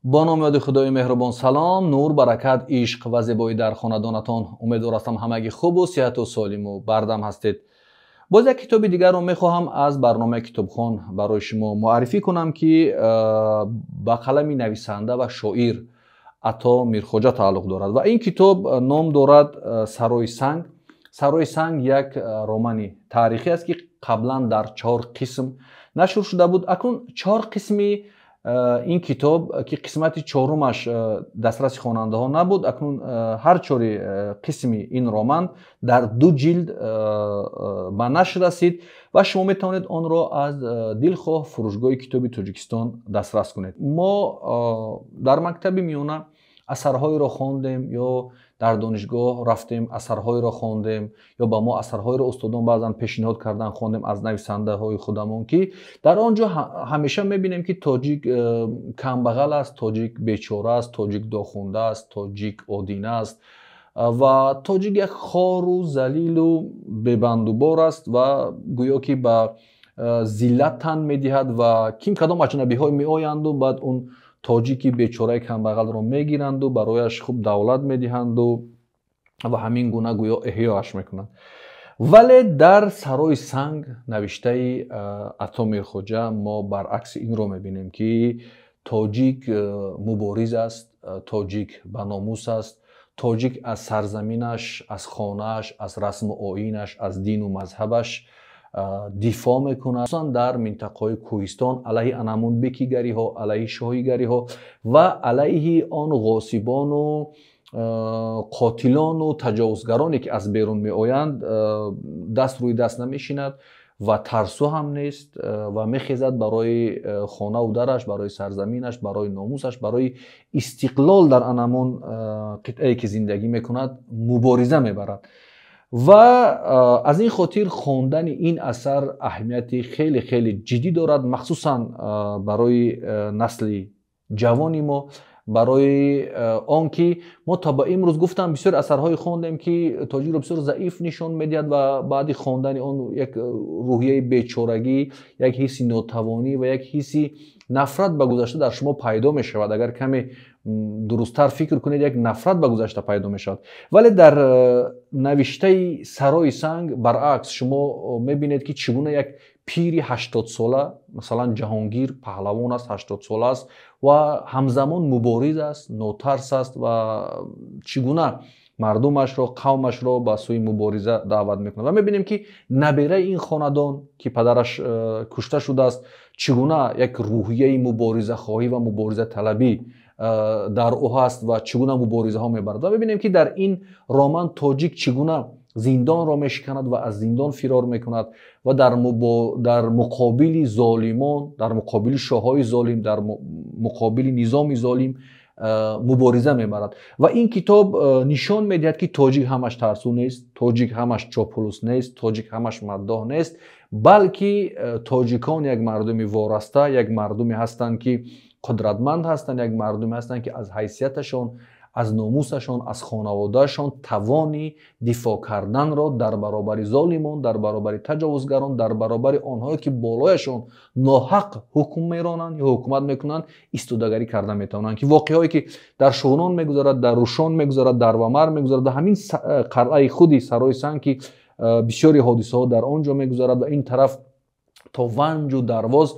با نام یاد خدای مهربان سلام، نور، برکت، عشق و زیبایی در خاندانتان. امیدوار هستم همگی خوب و صحت و سالم و بردم هستید. باز یک کتاب دیگر رو میخواهم از برنامه کتابخوان برای شما معرفی کنم که با قلم نویسنده و شاعر عطا میرخواجه تعلق دارد و این کتاب نام دارد سرای سنگ. سرای سنگ یک رمان تاریخی است که قبلا در 4 قسم نشر شده بود. اکنون 4 قسمی این کتاب که قسمت 4مش دسترس خواننده ها نبود، اکنون هر 4 قسمی این رمان در 2 جلد به نشر رسید و شما میتوانید آن را از دلخواه فروشگاه کتاب تاجیکستان دسترس کنید. ما در مکتب میانه اثرهای را خواندیم یا در دانشگاه رفتیم اثرهای را خواندیم یا با ما اثرهای را استادان بعضا پیشنهاد کردن خواندیم از نویسنده های خودمون که در آنجا همیشه میبینیم که تاجیک کمبغل است، تاجیک بیچاره است، تاجیک داخونده است، تاجیک آدینه است و تاجیک یک خار و ذلیل و ببندوبار است و گویا که به ذلت تن میدهد و کیم کدام اجنبی های می آیند و بعد اون تاجیکی بیچاره کمبغل رو میگیرند و برایش خوب دولت میدهند و همین گونه گویا احیاش میکنند. ولی در سرای سنگ نوشته عطا میرخواجه ما برعکس این رو میبینیم که تاجیک مبارز است، تاجیک به ناموس است، تاجیک از سرزمینش، از خانهش، از رسم و آیینش، از دین و مذهبش دفاع میکنه. خصوصا در منطقه کوهستان علیه انمون بکیگری ها، علیه شاهیگری ها و علیه آن غاصبان و قاتلان و تجاوزگرانی که از بیرون می آیند دست روی دست نمیشیند و ترسو هم نیست و میخیزد برای خانه و درش، برای سرزمینش، برای ناموسش، برای استقلال در انمون قطعه که زندگی میکند مبارزه میبرد. و از این خاطر خواندن این اثر اهمیت خیلی خیلی جدی دارد، مخصوصا برای نسل جوانی ما، برای آنکه ما تا به امروز گفتم بسیار اثرهای خواندیم که تاجیک رو بسیار ضعیف نشان میدهد و بعد خواندن آن یک روحیه بیچارگی، یک حس ناتوانی و یک حس نفرت به گذشته در شما پیدا می شود. اگر کمی درستتر فکر کنید یک نفرت به گذشته پیدا می شود. ولی در نوشته سرای سنگ برعکس شما می بینید که چگونه یک پیری 80 ساله، مثلا جهانگیر پهلوان است، 80 ساله است و همزمان مبارز است، نوترس است و چگونه مردمش را، قومش را به سوی مبارزه دعوت میکنه. و میبینیم که نبیره این خاندان که پدرش کشته شده است چگونه یک روحیه مبارزه خواهی و مبارزه طلبی در او هست و چگونه مبارزه ها میبرد. و میبینیم که در این رمان تاجیک چگونه زندان را میشکند و از زندان فرار میکند و در مقابل ظالمان، در مقابل شاههای ظالم، در مقابل نظام ظالم مبارزه میبرد. و این کتاب نشان میدهد که تاجیک همش ترسو نیست، تاجیک همش چاپلوس نیست، تاجیک همش مداح نیست، بلکه تاجیکان یک مردم وارسته، یک مردمی هستند که قدرتمند هستند، یک مردمی هستند که از حیثیتشان، از ناموسشان، از خانوادهشان توانی دفاع کردن را در برابر ظالمان، در برابر تجاوزگران، در برابر آنهایی که بالایشان ناحق حکم میرانند یا حکومت میکنند ایستادگی کرده میتوانند. که واقعهایی که در شونان میگذرد، در روشان میگذرد، در ومر میگذرد، همین قلعه خودی سرای سنگ که بسیاری حادثه ها در آنجا میگذرد و این طرف تا ونج و درواز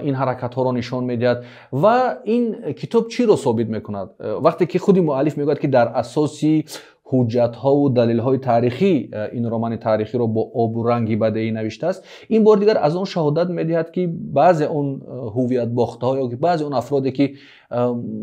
این حرکت ها را نشان میدهد. و این کتاب چی را ثابت میکند؟ وقتی که خودی مؤلف میگوید که در اساسی حجت ها و دلیل های تاریخی این رمان تاریخی را با آب و رنگی بدیعی نوشته است، این بار دیگر از آن شهادت میدهد که بعضی اون هویت باخته ها یا بعضی اون افرادی که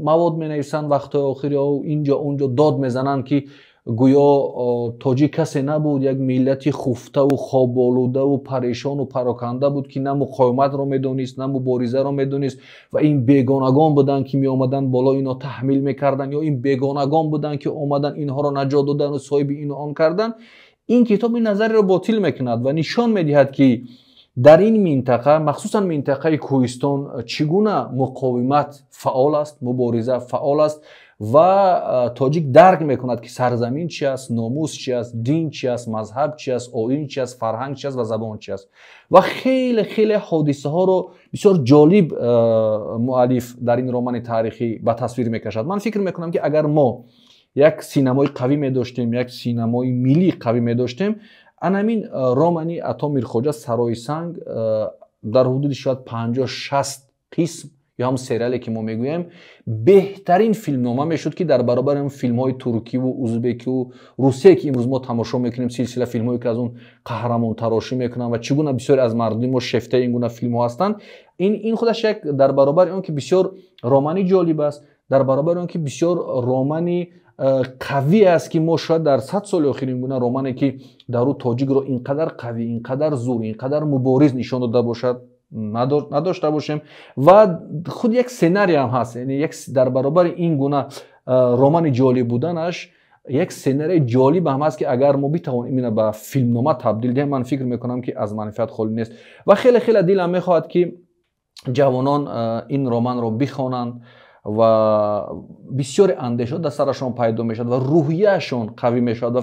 مواد می نویسند وقت آخری و اینجا اونجا داد میزنند که گویا تاجیک کسی نبود، یک ملت خفته و خواب آلوده و پریشان و پراکنده بود که نه مقاومت را میدونست نه مبارزه را میدونست و این بیگانگان بودن که می آمدن بالا اینا تحمیل میکردن یا این بیگانگان بودن که آمدن اینها را نجات دادن و صاحب این آن کردن. این کتاب این نظری را باطل میکند و نشان میدهد که در این منطقه مخصوصا منطقه کوهستان چگونه مقاومت فعال است، مبارزه فعال است و تاجیک درک میکند که سرزمین چی است، ناموس چی است، دین چی است، مذهب چی است، آیین چی است، فرهنگ چی است و زبان چی است. و خیلی خیلی حادثه ها رو بسیار جالب مؤلف در این رمان تاریخی به تصویر میکشد. من فکر میکنم که اگر ما یک سینمای قوی می داشتیم، یک سینمای ملی قوی می داشتیم، همین رمانی عطا میرخواجه سرای سنگ در حدود شاید 50-60 قسم یا هم سریالی که ما میگوییم بهترین فیلمنامه میشد که در برابر اون فیلم های ترکی و ازبکی و روسیه که امروز ما تماشا میکنیم، سلسله فیلم هایی که از اون قهرمان تراشی میکنن و چگونه بسیار از مردم ما شفته این گونه فیلم ها هستند، این خودش یک در برابر اون که بسیار رمانی جالب است، در برابر اون که بسیار رمانی قوی است که ما شاید در 100 سال اخیر این گونه رمانی که در او تاجیک رو اینقدر قوی، اینقدر زور، اینقدر مبارز نشان داده باشد نداشته باشیم. و خود یک سناریو هم هست، یعنی یک در برابر این گونه رمان جالب بودنش یک سناریو جالب هم هست که اگر ما بتوانیم اینو به فیلمنامه تبدیل دهیم، من فکر میکنم که از منفعت خالی نیست. و خیلی خیلی دلم میخواد که جوانان این رمان رو بخوانند و بسیار اندیشه در سرشان پیدا میشد و روحیهشان قوی میشد. و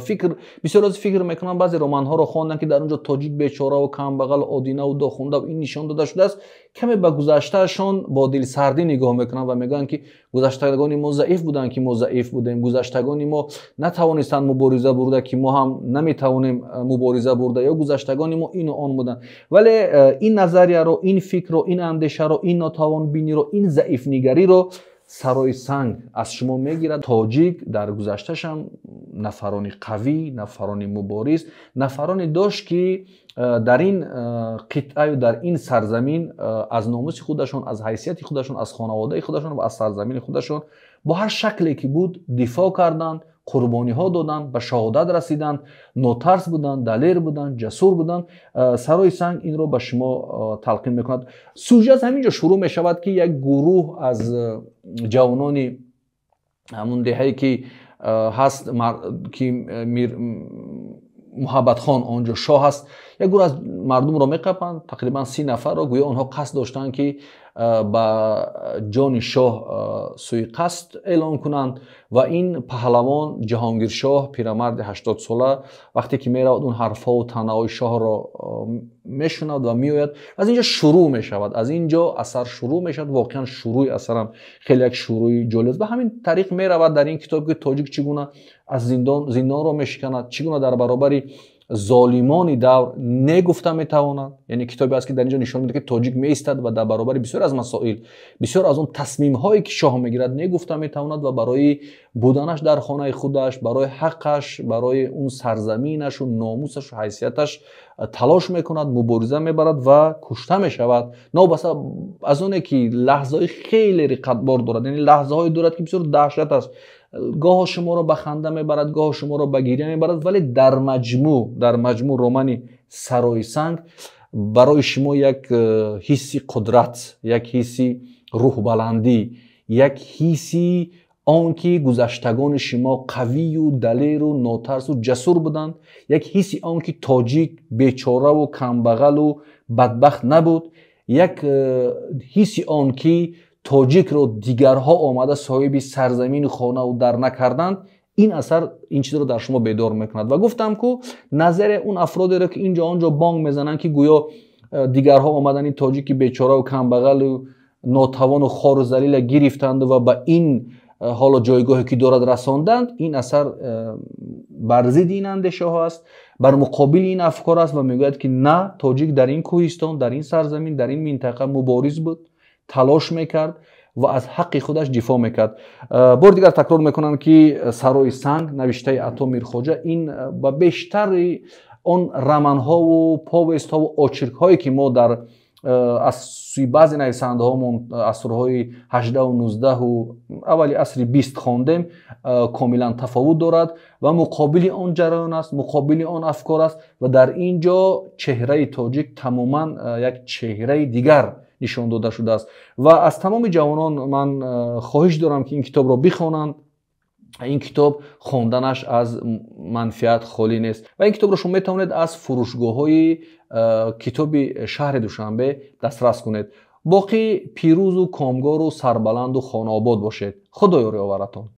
بسیار از فکر میکنم بعضی رمان ها رو خواندن که در اونجا تاجیک بیچاره و کم بغل آدینه و داخونده و این نشان داده شده است، کمی به گذشتهشان با دل سردی نگاه میکنن و میگن که گذشتگان ما ضعیف بودن که ما ضعیف بودیم، گذشتگان ما نتوانستند مبارزه برده که ما هم نمیتوانیم مبارزه برده، یا گذشتگان ما این و آن بودن. ولی این نظریه رو، این فکر رو، این اندیشه رو، این ناتوان بینی رو، این ضعیف نگری رو سرای سنگ از شما میگیرد. تاجیک در گذشتهش هم نفرانی قوی، نفرانی مبارز، نفرانی داشت که در این قطعه و در این سرزمین از ناموس خودشون، از حیثیت خودشون، از خانواده خودشون و از سرزمین خودشون با هر شکلی که بود دفاع کردند، قربانی ها دادند، به شهادت رسیدند، ناترس بودند، دلیر بودند، جسور بودند. سرای سنگ این رو به شما تلقین میکند. سوژه از همینجا شروع می شود که یک گروه از جوانانی همون دهه‌ای که هست که محبت خان آنجا شاه هست، یک گروه از مردم را میقپند، تقریبا 30 نفر را، گویا آنها قصد داشتند که با جان شاه سوی قصد اعلان کنند. و این پهلوان جهانگیر شاه پیرمرد 80 ساله وقتی که میرود اون حرفها و طعنه‌های شاه را میشنود و میآید، از اینجا شروع میشود، از اینجا اثر شروع میشود. واقعا شروع اثرم خیلی یک شروع جالب. به همین طریق میرود در این کتاب که تاجیک چگونه از زندان را میشکند، چگونه در برابر ظالمان دور نگفته میتواند. یعنی کتابی است که در اینجا نشان میده که تاجیک میایستد و در برابر بسیار از مسائل، بسیار از اون تصمیم هایی که شاه میگیرد نگفته میتواند و برای بودنش در خانه خودش، برای حقش، برای اون سرزمینش و ناموسش و حیثیتش تلاش میکند، مبارزه میبرد و کشته میشود. نابسته از اونه که لحظه های خیلی رقتبار دارد، یعنی لحظه های دارد که بسیار دهشت است، گاه شما را به خنده میبرد، گاه شما را به گریه میبرد، ولی در مجموع رمان سرای سنگ برای شما یک حسی قدرت، یک حسی روح بلندی، یک حسی آنکه گذشتگان شما قوی و دلیر و ناترس و جسور بودند، یک حسی آنکه تاجیک بیچاره و کمبغل و بدبخت نبود، یک حسی آنکه تاجیک رو دیگرها آمده صاحب سرزمین خانه و در نکردند. این اثر این چیز رو در شما بیدار میکند. و گفتم که نظر اون افرادی رو که اینجا آنجا بانگ میزنن که گویا دیگرها آمدن این تاجیک بیچاره و کمبغل و ناتوان و خوار و ذلیل گرفتند و به این حالا جایگاهی که دارد رساندند، این اثر بر ضد این اندیشه ها است، بر مقابل این افکار است و میگوید که نه، تاجیک در این کوهستان، در این سرزمین، در این منطقه مبارز بود، تلاش میکرد و از حق خودش دفاع میکرد. بار دیگر تکرار میکنم که سرای سنگ نوشته عطا میرخواجه این با بیشتر اون رمانها و پاوست ها و آچرک هایی که ما در از سوی بعضی نویسنده هامون عصرهای 18 و 19 و اولی عصر 20 خواندیم کاملا تفاوت دارد و مقابل آن جریان است، مقابل آن افکار است و در اینجا چهره تاجیک تماما یک چهره دیگر نشان داده شده است. و از تمام جوانان من خواهش دارم که این کتاب را بخوانند این کتاب خواندنش از منفیت خالی نیست و این کتاب رو شما میتونید از فروشگاه‌های کتاب شهر دوشنبه دسترس کنید. باقی پیروز و کامگار و سربلند و خانه آباد باشید. خدا یاری آورتون.